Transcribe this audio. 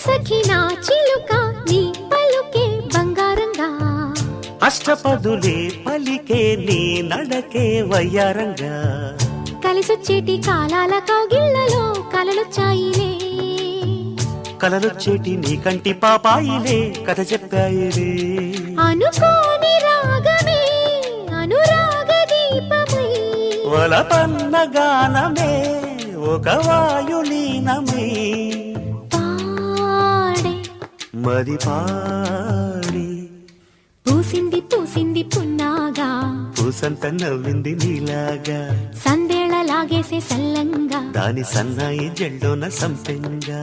సఖి నా చిలుక నీ పలుకే బంగారంగా అష్టపదులే పలికే నీ నడకే వయ్యారంగా కలిసొచ్చేటి కాలాల కౌగిళ్లలో కలలొచ్చాయిలే కలలొచ్చేటి నీ కంటి పాపాయిలే కథ చెప్పాయిలే అనుకోని రాగమే అనురాగ దీపమై వలపన్న గానమే ఒక వాయులీనమై పాడే మది పాడి పూసింది పూసింది పున్నాగా పూసంత నవ్వింది నీలాగా సందేళ లాగేసే సల్లంగా దాని సన్నాయి జెండోన సంపెంగా